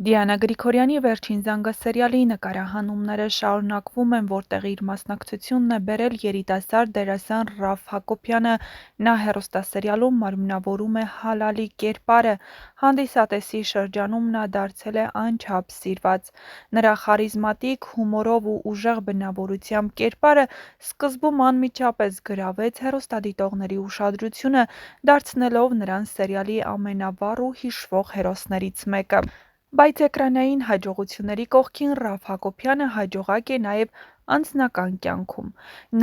Դիանա Գրիգորյանի «Վերջին զանգը» սերիալի նկարահանումները շարունակվում են, որտեղ իր մասնակցությունն է բերել երիտասարդ դերասան Ռաֆ Հակոբյանը: Նա հեռուստասերիալում մարմնավորում է Հալալի կերպարը: Հանդիսատեսի շրջանում նա դարձել է անչափ սիրված: Նրա խարիզմատիկ հումորով ու ուժեղ բնավորությամբ կերպարը սկզբում անմիջապես գրավեց հեռուստադիտողների ուշադրությունը, դարձնելով նրան սերիալի ամենավառ ու հիշվող հերոսներից մեկը: Բայց էկրանային հաջողությունների կողքին Ռաֆ Հակոբյանը հաջողակ է նաև անձնական կյանքում: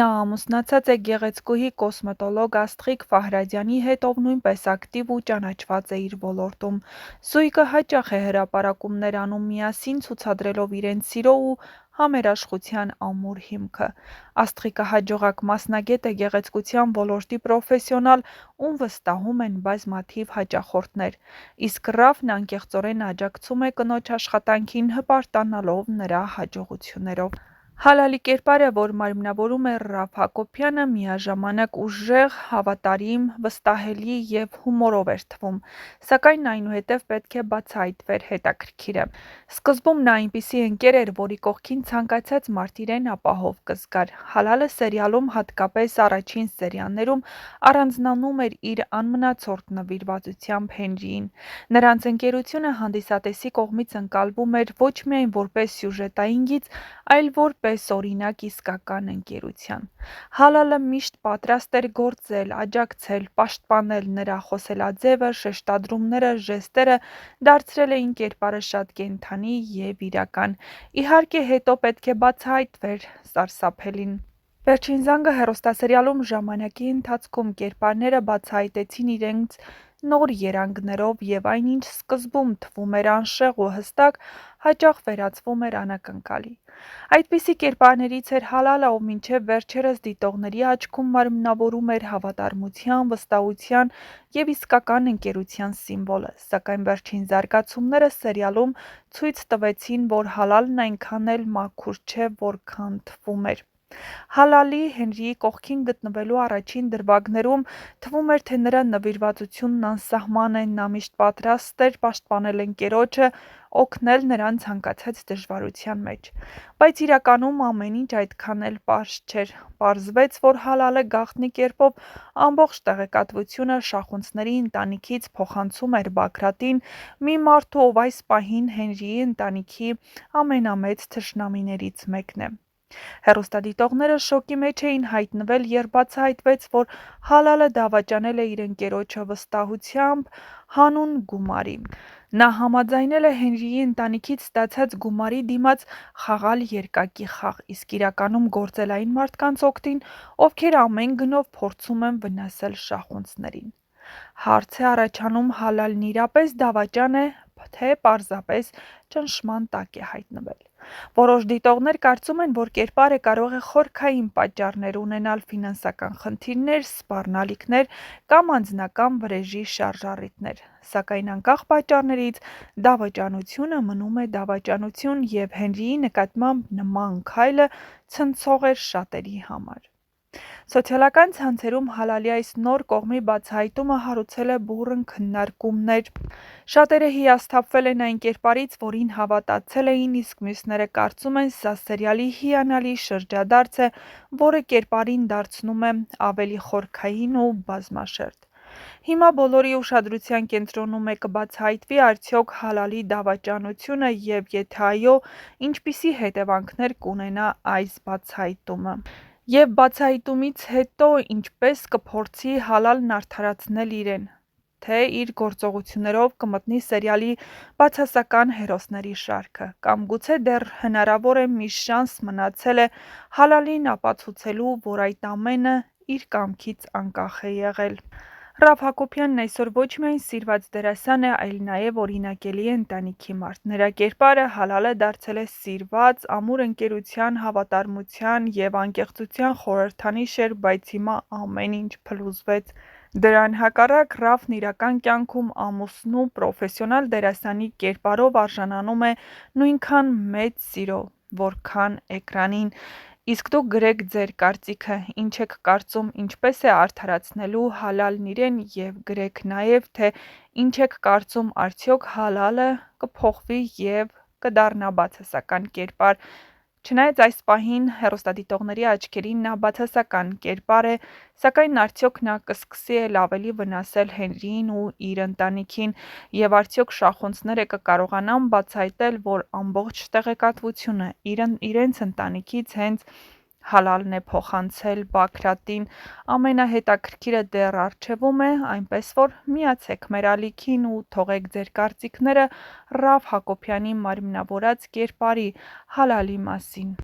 Նա ամուսնացած է գեղեցկուհի կոսմետոլոգ Աստղիկ Ֆահրազյանի հետ, ով նույնպես ակտիվ ու ճանաչված է իր ոլորտում: Զույգը հաճախ է հրապարակումներ անում միասին, ցուցադրելով իրենց սիրո ու համերաշխության ամուր հիմքը: Աստղիկը հաջողակ մասնագետ է, գեղեցկության ոլորտի պրոֆեսիոնալ, ում վստահում են բազմաթիվ հաճախորդներ: Իսկ Ռաֆն անկեղծորեն աջակցում է կնոջ աշխատանքին, հպարտանալով նրա հաջողություններով: Հալալի կերպարը, որ մարմնավորում է Ռաֆ Հակոբյանը, միաժամանակ ուժեղ, հավատարիմ, վստահելի և հումորով էր թվում: Սակայն այնուհետև պետք է բացահայտվեր հետաքրքիրը: Սկզբում նա այնպիսի ընկեր էր, որի կողքին ցանկացած մարդ իրեն ապահով կզգար: Հալալը սերիալում, հատկապես առաջին սերիաներում, առանձնանում էր իր անմնացորդ նվիրվածությամբ Հենրիին: Նրանց ընկերությունը հանդիսատեսի կողմից ընկալվում էր ոչ միայն որպես սյուժետային գիծ, այլ որպես օրինակ իսկական ընկերության: Հալալը միշտ պատրաստ էր գործել, աջակցել, պաշտպանել: Նրա խոսելաձևը, շեշտադրումները, ժեստերը դարձրել էին կերպարը շատ կենդանի և իրական: Իհարկե հետո պետք է բացահայտվեր սարսափելին: «Վերջին զանգը» հեռուստասերիալում ժամանակի ընթացքում կերպարները բացահայտեցին իրենց նոր երանգներով, և այն, ինչ սկզբում թվում էր անշեղ ու հստակ, հաճախ վերածվում էր անակնկալի: Այդպիսի կերպարներից էր Հալալը, ով մինչև վերջերս դիտողների աչքում մարմնավորում էր հավատարմության, վստահության և իսկական ընկերության սիմվոլը: Սակայն վերջին զարգացումները սերիալում ցույց տվեցին, որ Հալալն այնքան էլ մաքուր չէ, որքան թվում էր: Հալալի՝ Հենրիի կողքին գտնվելու առաջին դրվագներում թվում էր, թե նրա նվիրվածությունն անսահման է: Նա միշտ պատրաստ էր պաշտպանել ընկերոջը, օգնել նրան ցանկացած դժվարության մեջ: Բայց իրականում ամեն ինչ այդքան էլ պարզ չէր: Պարզվեց, որ Հալալը գաղտնի կերպով ամբողջ տեղեկատվությունը Շախունցների ընտանիքից փոխանցում էր Բագրատին, մի մարդու, ով այս պահին Հենրիի ընտանիքի ամենամեծ թշնամիներից մեկն է: Հեռուստադիտողները շոկի մեջ էին հայտնվել, երբ բացահայտվեց, որ Հալալը դավաճանել է իր ընկերոջը վստահությամբ, հանուն գումարի: Նա համաձայնել է Հենրիի ընտանիքից ստացած գումարի դիմաց խաղալ երկակի խաղ, իսկ իրականում գործել այն մարդկանց օգտին, ովքեր ամեն գնով փորձում են վնասել Շախունցներին: Հարց է առաջանում՝ Հալալն իրապես դավաճան է, թե պարզապես ճնշման տակ է հայտնվել: Որոշ դիտողներ կարծում են, որ կերպարը կարող է խորքային պատճառներ ունենալ՝ ֆինանսական խնդիրներ, սպառնալիքներ կամ անձնական վրեժի շարժառիթներ: Սակայն անկախ պատճառներից, դավաճանությունը մնում է դավաճանություն, և Հենրիի նկատմամբ նման քայլը ցնցող էր շատերի համար: Սոցիալական ցանցերում Հալալի այս նոր կողմի բացահայտումը հարուցել է բուռն քննարկումներ: Շատերը հիասթափվել են այն կերպարից, որին հավատացել էին, իսկ մյուսները կարծում են՝ սա սերիալի հիանալի շրջադարձ է, որը կերպարին դարձնում է ավելի խորքային ու բազմաշերտ: Հիմա բոլորի ուշադրության կենտրոնում է կբացահայտվի արդյոք Հալալի դավաճանությունը, և եթե այո, ինչպիսի հետևանքներ կունենա այս բացահայտումը: Եվ բացահայտումից հետո ինչպե՞ս կփորձի Հալալն արդարացնել իրեն: Թե իր գործողություններով կմտնի սերիալի բացասական հերոսների շարքը: Կամ գուցե դեռ հնարավոր է մի շանս մնացել է Հալալին ապացուցելու, որ այդ ամենը իր կամքից անկախ է եղել: Ռաֆ Հակոբյանն այսօր ոչ միայն սիրված դերասան է, այլ նաև օրինակելի ընտանիքի մարդ: Նրա կերպարը՝ Հալալը, դարձել է սիրված, ամուր ընկերության, հավատարմության և անկեղծության խորհրդանիշ էր, բայց հիմա ամեն ինչ փլուզվեց: Դրան հակառակ, Ռաֆն իրական կյանքում ամուսնու, պրոֆեսիոնալ դերասանի կերպարով արժանանում է նույնքան մեծ սիրո, որքան էկրանին: Իսկ դուք գրեք ձեր կարծիքը, ինչ եք կարծում, ինչպես է արդարացնելու հալալն իրեն և գրեք նաև, թե ինչ եք կարծում, արդյոք հալալը կփոխվի և կդառնա բացասական կերպար։ Չնայած այս պահին հեռուստադիտողների աչքերին նա բացասական կերպար է, սակայն արդյոք նա կսկսի էլ ավելի վնասել Հենրիին ու իր ընտանիքին, և արդյոք շախունցները կկարողանան բացահայտել, որ ամբողջ տեղեկատվությունը իրենց ընտանիքից հենց հալալն է փոխանցել Բագրատին։ Ամենահետաքրքիրը դեռ առջևում է, այնպես որ միացեք մեր ալիքին ու թողեք ձեր կարծիքները Ռաֆ Հակոբյանի մարմնավորած կերպարի՝ հալալի մասին։